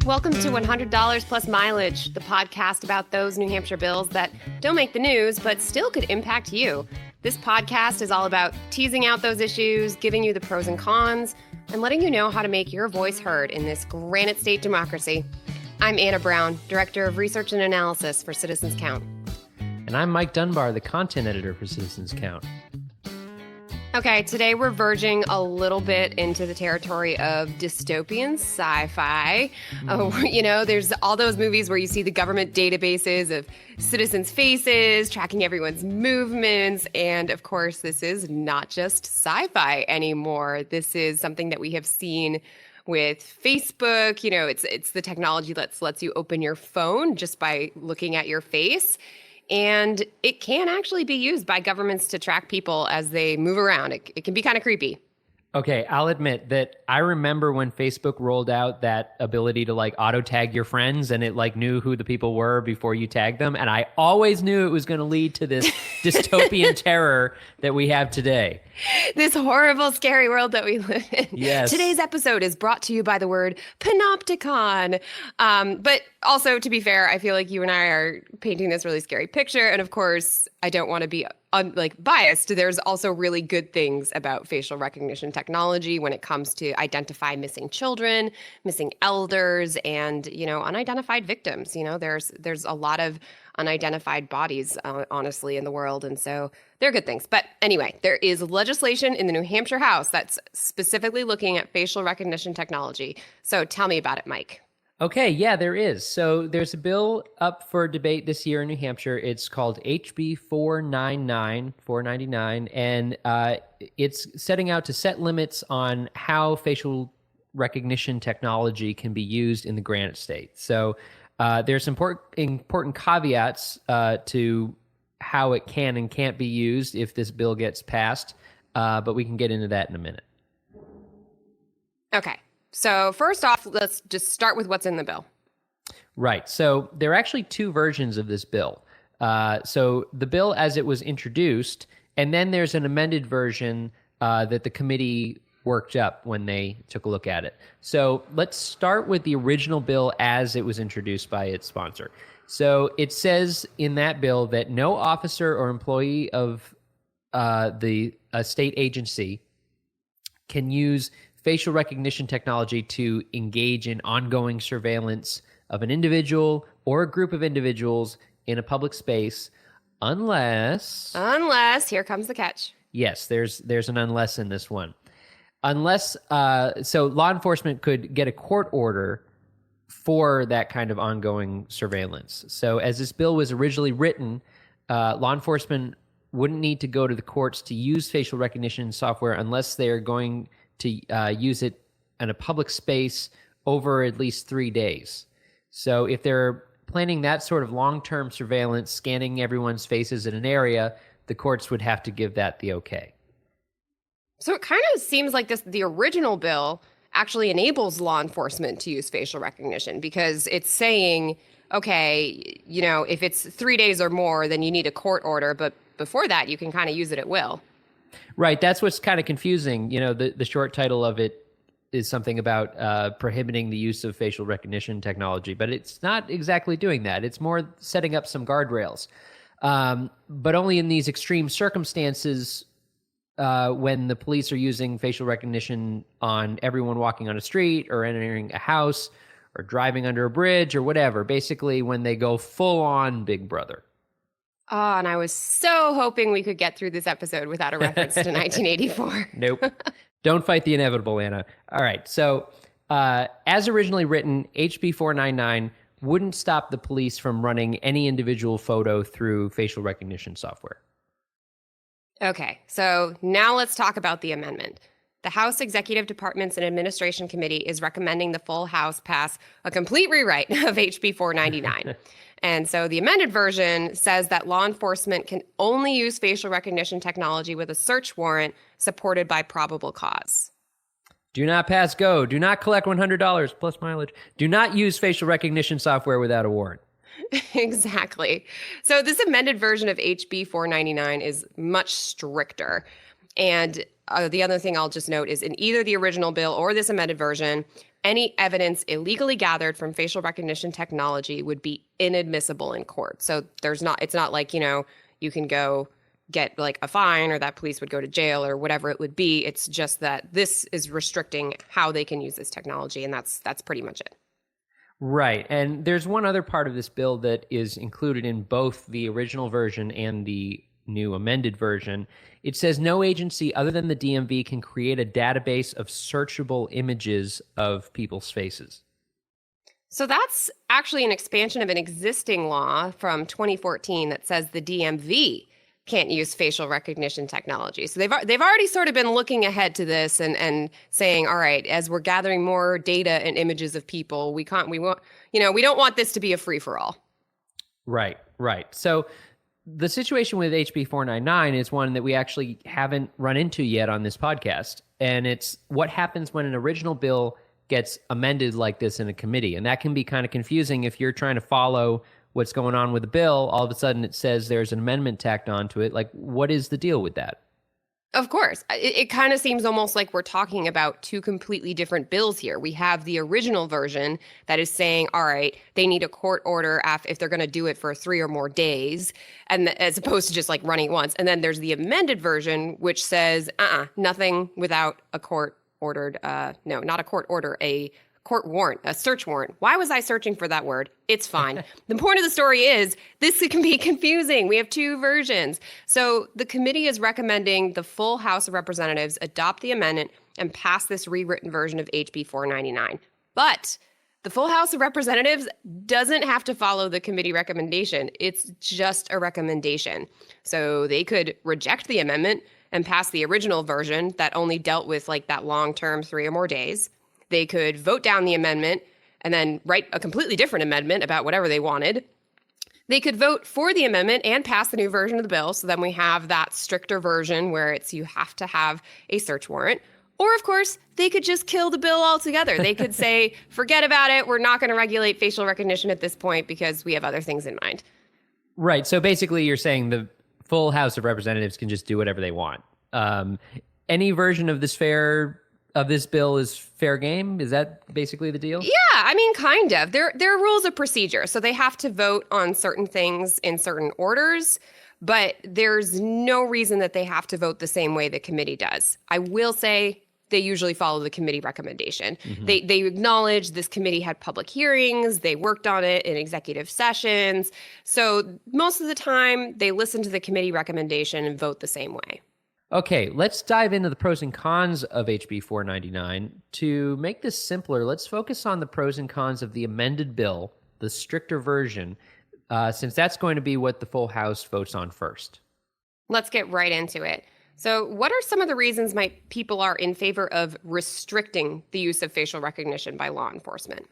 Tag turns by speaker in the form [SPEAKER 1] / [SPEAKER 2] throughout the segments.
[SPEAKER 1] Welcome to $100 Plus Mileage, the podcast about those New Hampshire bills that don't make the news but still could impact you. This podcast is all about teasing out those issues, giving you the pros and cons, and letting you know how to make your voice heard in this Granite State democracy. I'm Anna Brown, Director of Research and Analysis for Citizens Count.
[SPEAKER 2] And I'm Mike Dunbar, the Content Editor for Citizens Count.
[SPEAKER 1] Okay, today we're verging a little bit into the territory of dystopian sci-fi. There's all those movies where you see the government databases of citizens' faces, tracking everyone's movements. And of course, this is not just sci-fi anymore. This is something that we have seen with Facebook. It's the technology that lets you open your phone just by looking at your face. And it can actually be used by governments to track people as they move around. It can be kind of creepy.
[SPEAKER 2] Okay, I'll admit that I remember when Facebook rolled out that ability to auto tag your friends, and it knew who the people were before you tagged them. And I always knew it was going to lead to this dystopian terror that we have today.
[SPEAKER 1] This horrible, scary world that we live in.
[SPEAKER 2] Yes.
[SPEAKER 1] Today's episode is brought to you by the word panopticon. But also, to be fair, I feel like you and I are painting this really scary picture. And of course, I don't want to be biased. There's also really good things about facial recognition technology when it comes to identify missing children, missing elders, and unidentified victims. There's a lot of unidentified bodies, honestly, in the world, and so they're good things. But anyway, there is legislation in the New Hampshire House that's specifically looking at facial recognition technology. So tell me about it, Mike.
[SPEAKER 2] Okay, yeah, there is. So there's a bill up for debate this year in New Hampshire. It's called HB 499, and it's setting out to set limits on how facial recognition technology can be used in the Granite State. So there's important caveats to how it can and can't be used if this bill gets passed, but we can get into that in a minute.
[SPEAKER 1] Okay. So first off, let's just start with what's in the bill.
[SPEAKER 2] Right. So there are actually two versions of this bill. So the bill as it was introduced, and then there's an amended version that the committee worked up when they took a look at it. So let's start with the original bill as it was introduced by its sponsor. So it says in that bill that no officer or employee of a state agency can use facial recognition technology to engage in ongoing surveillance of an individual or a group of individuals in a public space unless,
[SPEAKER 1] here comes the catch.
[SPEAKER 2] Yes, there's an unless in this one. Unless, so law enforcement could get a court order for that kind of ongoing surveillance. So as this bill was originally written, law enforcement wouldn't need to go to the courts to use facial recognition software unless they're going to use it in a public space over at least 3 days. So if they're planning that sort of long-term surveillance, scanning everyone's faces in an area, the courts would have to give that the okay.
[SPEAKER 1] So it kind of seems like the original bill actually enables law enforcement to use facial recognition because it's saying, okay, if it's 3 days or more, then you need a court order. But before that, you can kind of use it at will.
[SPEAKER 2] Right. That's what's kind of confusing. The short title of it is something about prohibiting the use of facial recognition technology, but it's not exactly doing that. It's more setting up some guardrails, but only in these extreme circumstances when the police are using facial recognition on everyone walking on a street or entering a house or driving under a bridge or whatever, basically when they go full on Big Brother.
[SPEAKER 1] Oh, and I was so hoping we could get through this episode without a reference to 1984.
[SPEAKER 2] Nope. Don't fight the inevitable, Anna. All right. So as originally written, HB 499 wouldn't stop the police from running any individual photo through facial recognition software.
[SPEAKER 1] Okay. So now let's talk about the amendment. The House Executive Departments and Administration Committee is recommending the full House pass a complete rewrite of HB 499. And so the amended version says that law enforcement can only use facial recognition technology with a search warrant supported by probable cause.
[SPEAKER 2] Do not pass go. Do not collect $100 plus mileage. Do not use facial recognition software without a warrant.
[SPEAKER 1] Exactly. So this amended version of HB 499 is much stricter. And the other thing I'll just note is in either the original bill or this amended version, any evidence illegally gathered from facial recognition technology would be inadmissible in court. So it's not like, you can go get like a fine or that police would go to jail or whatever it would be. It's just that this is restricting how they can use this technology, and that's pretty much it.
[SPEAKER 2] Right. And there's one other part of this bill that is included in both the original version and the new amended version. It says no agency other than the DMV can create a database of searchable images of people's faces.
[SPEAKER 1] So that's actually an expansion of an existing law from 2014 that says the DMV can't use facial recognition technology. So they've already sort of been looking ahead to this and saying, all right, as we're gathering more data and images of people, we don't want this to be a free for all.
[SPEAKER 2] Right. So the situation with HB 499 is one that we actually haven't run into yet on this podcast. And it's what happens when an original bill gets amended like this in a committee. And that can be kind of confusing if you're trying to follow what's going on with the bill. All of a sudden it says there's an amendment tacked onto it. Like, what is the deal with that?
[SPEAKER 1] Of course. It kind of seems almost like we're talking about two completely different bills here. We have the original version that is saying, all right, they need a court order if they're going to do it for 3 or more days, and as opposed to just like running once. And then there's the amended version, which says, nothing without a court ordered, no, not a court order, a court warrant, a search warrant. Why was I searching for that word? It's fine. The point of the story is this can be confusing. We have two versions. So the committee is recommending the full House of Representatives adopt the amendment and pass this rewritten version of HB 499. But the full House of Representatives doesn't have to follow the committee recommendation. It's just a recommendation. So they could reject the amendment and pass the original version that only dealt with like that long-term 3 or more days. They could vote down the amendment and then write a completely different amendment about whatever they wanted. They could vote for the amendment and pass the new version of the bill. So then we have that stricter version where you have to have a search warrant. Or, of course, they could just kill the bill altogether. They could say, forget about it. We're not going to regulate facial recognition at this point because we have other things in mind.
[SPEAKER 2] Right. So basically you're saying the full House of Representatives can just do whatever they want. Any version of this bill is fair game? Is that basically the deal?
[SPEAKER 1] Yeah, I mean, kind of. There are rules of procedure. So they have to vote on certain things in certain orders, but there's no reason that they have to vote the same way the committee does. I will say they usually follow the committee recommendation. Mm-hmm. They acknowledge this committee had public hearings. They worked on it in executive sessions. So most of the time, they listen to the committee recommendation and vote the same way.
[SPEAKER 2] Okay, let's dive into the pros and cons of HB 499. To make this simpler, let's focus on the pros and cons of the amended bill, the stricter version, since that's going to be what the full House votes on first.
[SPEAKER 1] Let's get right into it. So what are some of the reasons people are in favor of restricting the use of facial recognition by law enforcement?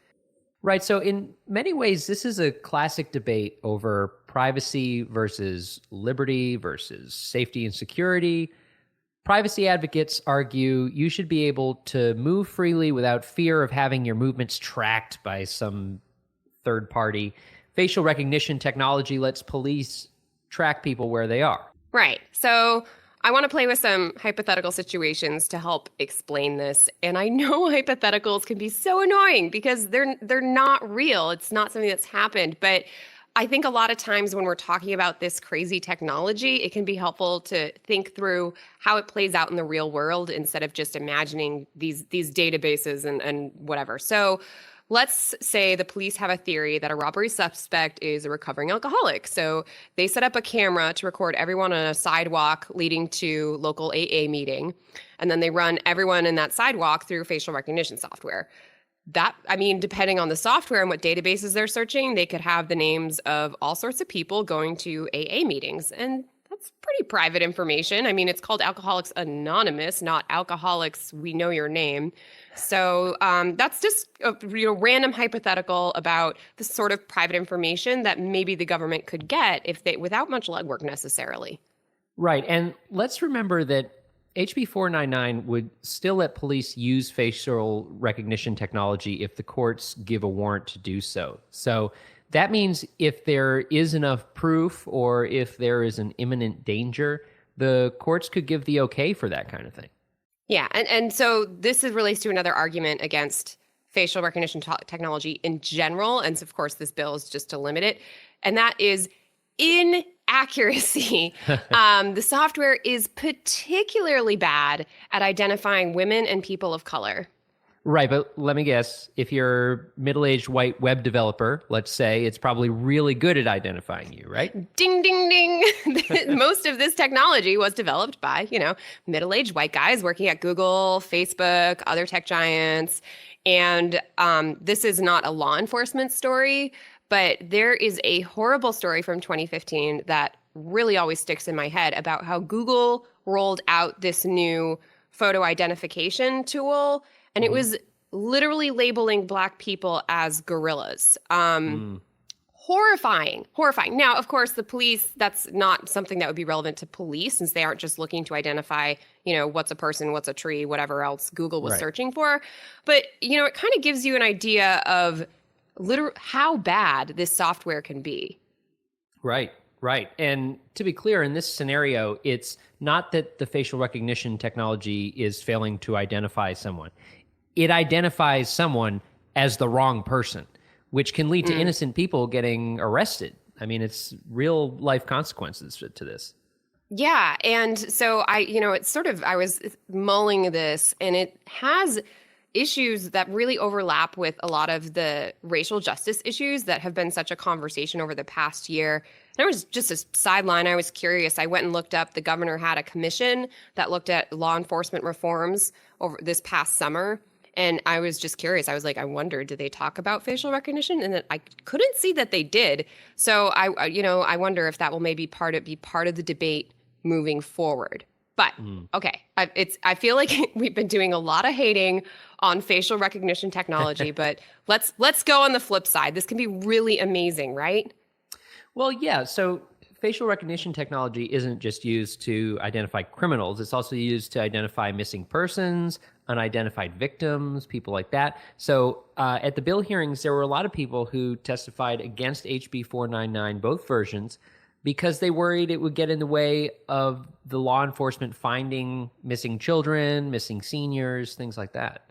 [SPEAKER 2] Right, so in many ways, this is a classic debate over privacy versus liberty versus safety and security. Privacy advocates argue you should be able to move freely without fear of having your movements tracked by some third party. Facial recognition technology lets police track people where they are.
[SPEAKER 1] Right. So I want to play with some hypothetical situations to help explain this. And I know hypotheticals can be so annoying because they're not real. It's not something that's happened. But I think a lot of times when we're talking about this crazy technology, it can be helpful to think through how it plays out in the real world instead of just imagining these databases and whatever. So let's say the police have a theory that a robbery suspect is a recovering alcoholic. So they set up a camera to record everyone on a sidewalk leading to local AA meeting. And then they run everyone in that sidewalk through facial recognition software. Depending on the software and what databases they're searching, they could have the names of all sorts of people going to AA meetings. And that's pretty private information. I mean, it's called Alcoholics Anonymous, not Alcoholics We Know Your Name. So that's just a random hypothetical about the sort of private information that maybe the government could get without much legwork necessarily.
[SPEAKER 2] Right. And let's remember that HB 499 would still let police use facial recognition technology if the courts give a warrant to do so. So that means if there is enough proof or if there is an imminent danger, the courts could give the okay for that kind of thing.
[SPEAKER 1] Yeah, and so this relates to another argument against facial recognition technology in general, and so of course this bill is just to limit it, and that is inaccuracy. The software is particularly bad at identifying women and people of color.
[SPEAKER 2] Right, but let me guess. If you're a middle-aged white web developer, let's say, it's probably really good at identifying you, right?
[SPEAKER 1] Ding, ding, ding. Most of this technology was developed by, middle-aged white guys working at Google, Facebook, other tech giants. And this is not a law enforcement story, but there is a horrible story from 2015 that really always sticks in my head about how Google rolled out this new photo identification tool, and it was literally labeling Black people as gorillas. Horrifying. Now, of course, the police, that's not something that would be relevant to police, since they aren't just looking to identify, what's a person, what's a tree, whatever else Google was searching for. But, it kind of gives you an idea of how bad this software can be. Right.
[SPEAKER 2] And to be clear, in this scenario, it's not that the facial recognition technology is failing to identify someone. It identifies someone as the wrong person, which can lead to innocent people getting arrested. I mean, it's real life consequences to this.
[SPEAKER 1] Yeah. And so I was mulling this, and it has issues that really overlap with a lot of the racial justice issues that have been such a conversation over the past year. And I was just a sideline. I was curious. I went and looked up, the governor had a commission that looked at law enforcement reforms over this past summer. And I was just curious. I was like, I wonder, did they talk about facial recognition? And then I couldn't see that they did. So I wonder if that will maybe be part of the debate moving forward. But okay, I feel like we've been doing a lot of hating on facial recognition technology, but let's go on the flip side. This can be really amazing, right?
[SPEAKER 2] Well, yeah. So facial recognition technology isn't just used to identify criminals. It's also used to identify missing persons, unidentified victims, people like that. So at the bill hearings, there were a lot of people who testified against HB 499, both versions, because they worried it would get in the way of the law enforcement finding missing children, missing seniors, things like that.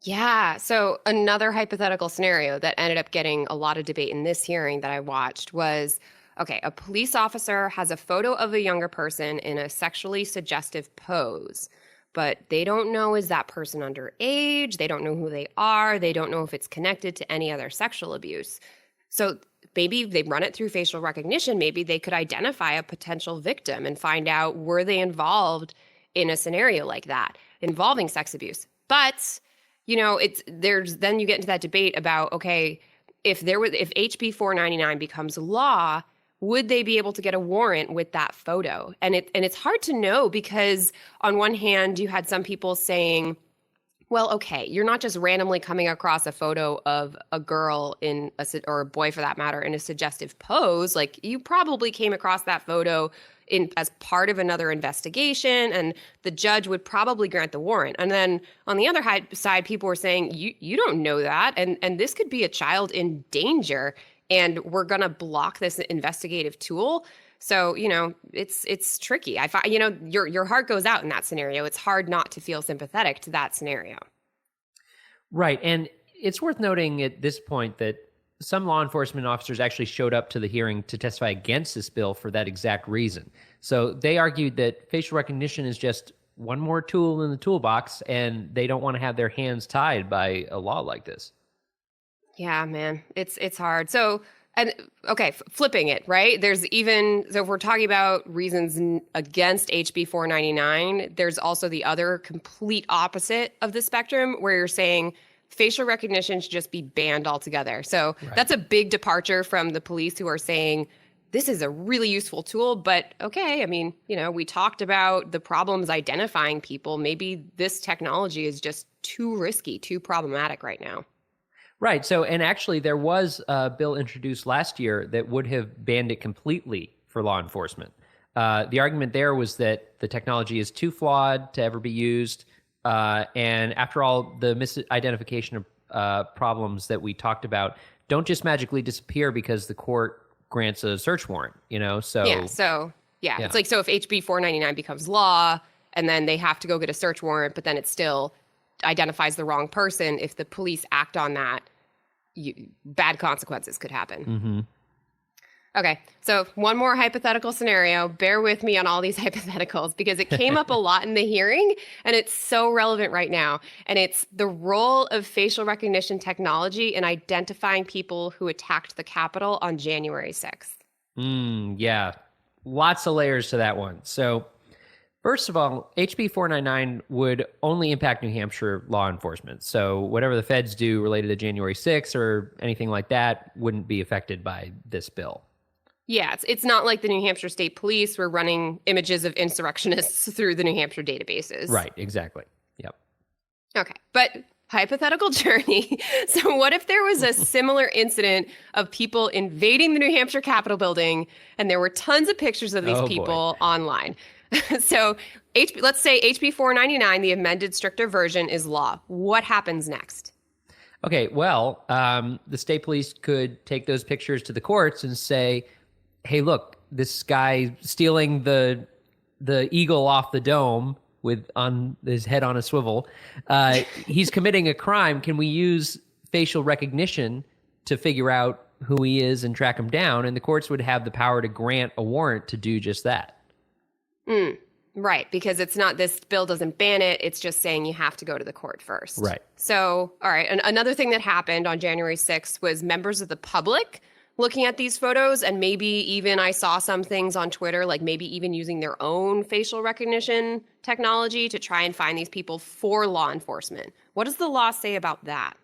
[SPEAKER 1] Yeah. So another hypothetical scenario that ended up getting a lot of debate in this hearing that I watched was, okay, a police officer has a photo of a younger person in a sexually suggestive pose, but they don't know, is that person underage? They don't know who they are. They don't know if it's connected to any other sexual abuse. So maybe they run it through facial recognition. Maybe they could identify a potential victim and find out, were they involved in a scenario like that involving sex abuse? But, then you get into that debate about, okay, if HB 499 becomes law, would they be able to get a warrant with that photo? And it's hard to know, because on one hand, you had some people saying, well, okay, you're not just randomly coming across a photo of a girl or a boy for that matter in a suggestive pose. Like, you probably came across that photo as part of another investigation, and the judge would probably grant the warrant. And then on the other side, people were saying, you don't know that, and this could be a child in danger, and we're going to block this investigative tool. So, it's tricky. I find, your heart goes out in that scenario. It's hard not to feel sympathetic to that scenario.
[SPEAKER 2] Right. And it's worth noting at this point that some law enforcement officers actually showed up to the hearing to testify against this bill for that exact reason. So they argued that facial recognition is just one more tool in the toolbox, and they don't want to have their hands tied by a law like this.
[SPEAKER 1] Yeah, man, it's hard. So, and okay, flipping it, right? So if we're talking about reasons against HB 499, there's also the other complete opposite of the spectrum, where you're saying facial recognition should just be banned altogether. So That's a big departure from the police, who are saying this is a really useful tool, but okay, I mean, we talked about the problems identifying people. Maybe this technology is just too risky, too problematic right now.
[SPEAKER 2] Right. So, and actually there was a bill introduced last year that would have banned it completely for law enforcement. The argument there was that the technology is too flawed to ever be used. And after all, the misidentification of problems that we talked about don't just magically disappear because the court grants a search warrant, So
[SPEAKER 1] yeah. It's like, so if HB 499 becomes law, and then they have to go get a search warrant, but then it still identifies the wrong person. If the police act on that, bad consequences could happen.
[SPEAKER 2] Mm-hmm.
[SPEAKER 1] Okay, so one more hypothetical scenario. Bear with me on all these hypotheticals because it came up a lot in the hearing and it's so relevant right now. And it's the role of facial recognition technology in identifying people who attacked the Capitol on January 6th.
[SPEAKER 2] Yeah, lots of layers to that one. So first of all, HB 499 would only impact New Hampshire law enforcement. So whatever the feds do related to January 6th or anything like that wouldn't be affected by this bill.
[SPEAKER 1] Yeah, it's not like the New Hampshire State Police were running images of insurrectionists through the New Hampshire databases.
[SPEAKER 2] Right, exactly. Yep.
[SPEAKER 1] Okay, but hypothetical journey. So what if there was a similar incident of people invading the New Hampshire Capitol building and there were tons of pictures of these people online? So let's say HB 499, the amended stricter version, is law. What happens next?
[SPEAKER 2] Okay, well, the state police could take those pictures to the courts and say, hey, look, this guy stealing the eagle off the dome with on his head on a swivel, he's committing a crime. Can we use facial recognition to figure out who he is and track him down? And the courts would have the power to grant a warrant to do just that.
[SPEAKER 1] Right, because it's not, this bill doesn't ban it. It's just saying you have to go to the court first.
[SPEAKER 2] Right.
[SPEAKER 1] So, all right, and another thing that happened on January 6th was members of the public looking at these photos, and maybe even I saw some things on Twitter, like maybe even using their own facial recognition technology to try and find these people for law enforcement. What does the law say about that?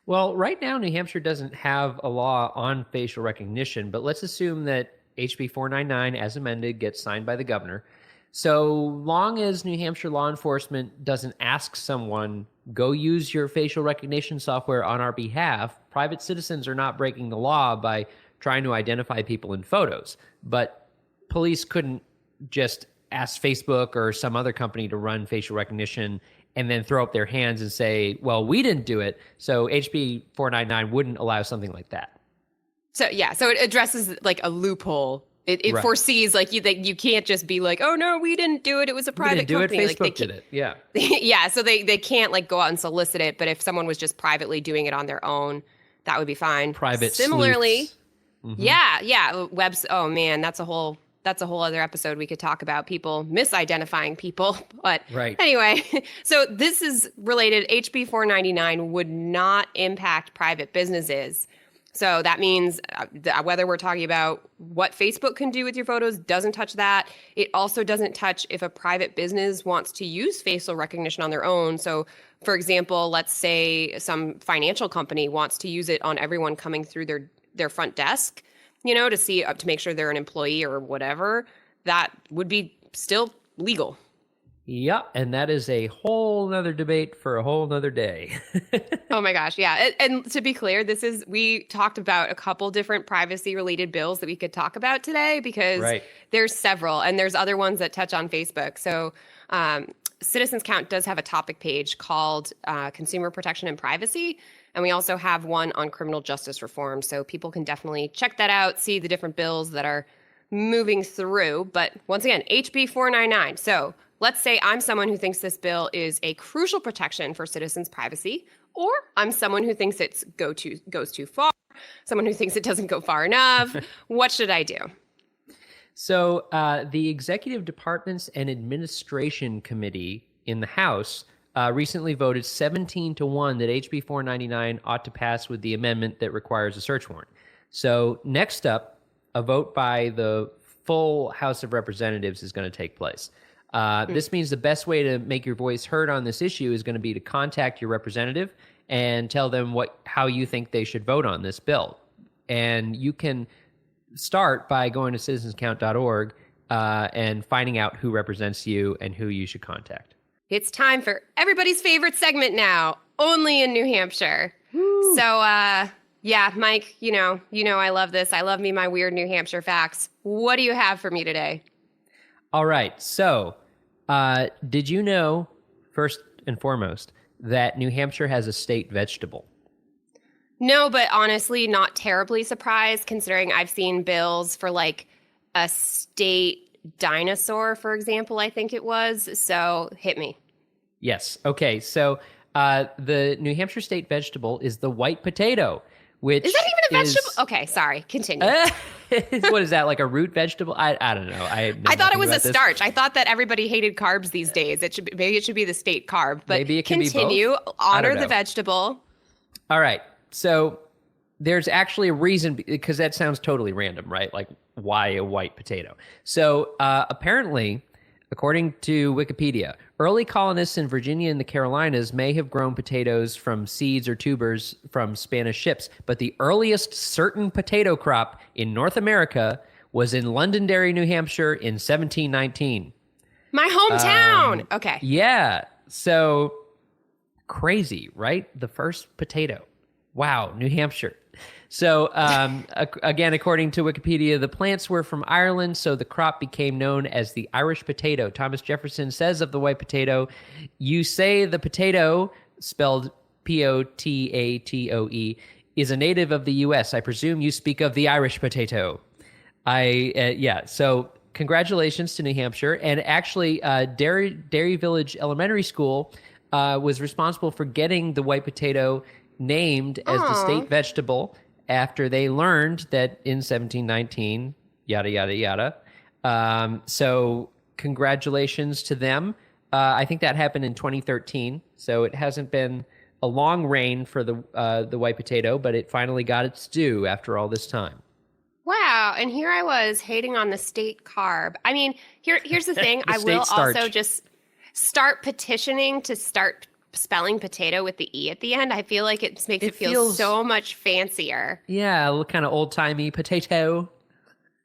[SPEAKER 2] Well, right now, New Hampshire doesn't have a law on facial recognition, but let's assume that HB 499, as amended, gets signed by the governor. So long as New Hampshire law enforcement doesn't ask someone, go use your facial recognition software on our behalf, private citizens are not breaking the law by trying to identify people in photos. But police couldn't just ask Facebook or some other company to run facial recognition and then throw up their hands and say, well, we didn't do it. So HB 499 wouldn't allow something like that.
[SPEAKER 1] So yeah, so it addresses like a loophole. It
[SPEAKER 2] Right.
[SPEAKER 1] foresees like you can't just be like, oh no, we didn't do it. It was a private company.
[SPEAKER 2] Do it.
[SPEAKER 1] Like,
[SPEAKER 2] Facebook did it. Yeah.
[SPEAKER 1] Yeah, so they can't like go out and solicit it. But if someone was just privately doing it on their own, that would be fine.
[SPEAKER 2] Private
[SPEAKER 1] Similarly,
[SPEAKER 2] sleuths. Mm-hmm.
[SPEAKER 1] yeah, webs. Oh man, that's a whole other episode we could talk about people misidentifying people. But
[SPEAKER 2] Right.
[SPEAKER 1] anyway, so this is related. HB 499 would not impact private businesses. So that means whether we're talking about what Facebook can do with your photos, doesn't touch that. It also doesn't touch if a private business wants to use facial recognition on their own. So, for example, let's say some financial company wants to use it on everyone coming through their front desk, to see to make sure they're an employee or whatever. That would be still legal.
[SPEAKER 2] Yep, and that is a whole nother debate for a whole nother day.
[SPEAKER 1] Oh my gosh, yeah. And to be clear, we talked about a couple different privacy-related bills that we could talk about today because
[SPEAKER 2] Right.
[SPEAKER 1] There's several, and there's other ones that touch on Facebook. So Citizens Count does have a topic page called Consumer Protection and Privacy, and we also have one on criminal justice reform. So people can definitely check that out, see the different bills that are moving through. But once again, HB 499. So let's say I'm someone who thinks this bill is a crucial protection for citizens' privacy, or I'm someone who thinks it goes too far, someone who thinks it doesn't go far enough. What should I do?
[SPEAKER 2] So the Executive Departments and Administration Committee in the House recently voted 17-1 that HB 499 ought to pass with the amendment that requires a search warrant. So next up, a vote by the full House of Representatives is going to take place. This means the best way to make your voice heard on this issue is going to be to contact your representative and tell them how you think they should vote on this bill. And you can start by going to citizenscount.org and finding out who represents you and who you should contact.
[SPEAKER 1] It's time for everybody's favorite segment now, only in New Hampshire.
[SPEAKER 2] Woo.
[SPEAKER 1] So, yeah, Mike, you know I love this. I love me my weird New Hampshire facts. What do you have for me today?
[SPEAKER 2] All right. So, did you know, first and foremost, that New Hampshire has a state vegetable?
[SPEAKER 1] No, but honestly, not terribly surprised considering I've seen bills for like a state dinosaur, for example, I think it was. So hit me.
[SPEAKER 2] Yes. Okay. So the New Hampshire state vegetable is the white potato, which
[SPEAKER 1] is that even a vegetable? Okay, sorry. Continue.
[SPEAKER 2] What is that, like a root vegetable? I don't know. I
[SPEAKER 1] thought it was a starch. I thought that everybody hated carbs these days. Maybe it should be the state carb. But
[SPEAKER 2] maybe it can
[SPEAKER 1] continue.
[SPEAKER 2] Be both.
[SPEAKER 1] Honor the vegetable.
[SPEAKER 2] All right. So there's actually a reason, because that sounds totally random, right? Like, why a white potato? So apparently, according to Wikipedia, early colonists in Virginia and the Carolinas may have grown potatoes from seeds or tubers from Spanish ships, but the earliest certain potato crop in North America was in Londonderry, New Hampshire in 1719.
[SPEAKER 1] My hometown! Okay.
[SPEAKER 2] Yeah. So crazy, right? The first potato. Wow, New Hampshire. So, again, according to Wikipedia, the plants were from Ireland, so the crop became known as the Irish potato. Thomas Jefferson says of the white potato, "You say the potato, spelled Potatoe, is a native of the U.S. I presume you speak of the Irish potato." So congratulations to New Hampshire. And actually, Dairy Village Elementary School was responsible for getting the white potato named as the state vegetable after they learned that in 1719, yada, yada, yada. So congratulations to them. I think that happened in 2013. So it hasn't been a long reign for the white potato, but it finally got its due after all this time.
[SPEAKER 1] Wow. And here I was hating on the state carb. I mean, here's the thing. I will also just start petitioning to start spelling potato with the E at the end. I feel like it makes it feel so much fancier.
[SPEAKER 2] Yeah, a little kind of old-timey potato.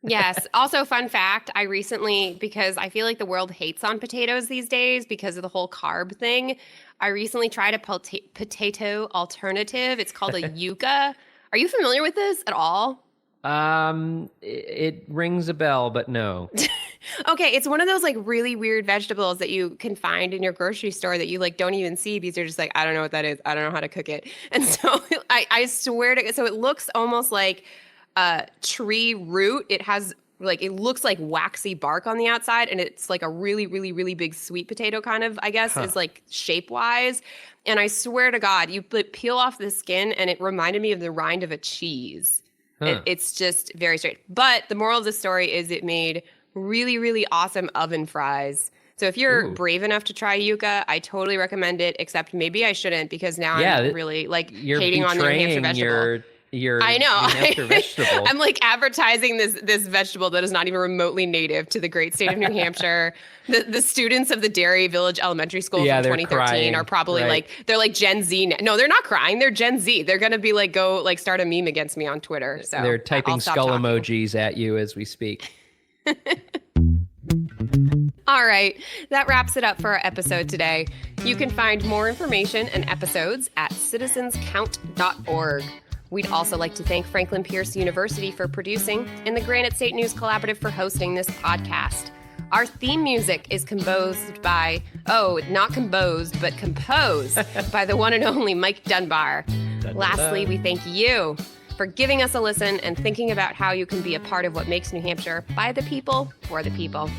[SPEAKER 1] Yes. Also, fun fact, I recently, because I feel like the world hates on potatoes these days because of the whole carb thing, I recently tried a potato alternative. It's called a yucca. Are you familiar with this at all?
[SPEAKER 2] It rings a bell, but no.
[SPEAKER 1] Okay, it's one of those like really weird vegetables that you can find in your grocery store that you like don't even see because you're just like, I don't know what that is. I don't know how to cook it. And so I swear to, so it looks almost like a tree root. It has like, it looks like waxy bark on the outside, and it's like a really, really, really big sweet potato kind of, I guess, is like shape wise. And I swear to God, you peel off the skin and it reminded me of the rind of a cheese. It's just very straight. But the moral of the story is it made really, really awesome oven fries. So if you're brave enough to try yucca, I totally recommend it, except maybe I shouldn't because now I'm really like hating on the New Hampshire vegetable. I know.
[SPEAKER 2] New Hampshire vegetable.
[SPEAKER 1] I'm like advertising this vegetable that is not even remotely native to the great state of New Hampshire. The students of the Dairy Village Elementary School from 2013 are probably they're like Gen Z. No, they're not crying. They're Gen Z. They're going to be like, go like start a meme against me on Twitter. So
[SPEAKER 2] they're typing skull emojis at you as we speak.
[SPEAKER 1] All right, that wraps it up for our episode today. You can find more information and episodes at citizenscount.org. We'd also like to thank Franklin Pierce University for producing and the Granite State News Collaborative for hosting this podcast. Our theme music is composed by, not composed, but composed by the one and only Mike Dunbar. Lastly, we thank you for giving us a listen and thinking about how you can be a part of what makes New Hampshire by the people, for the people.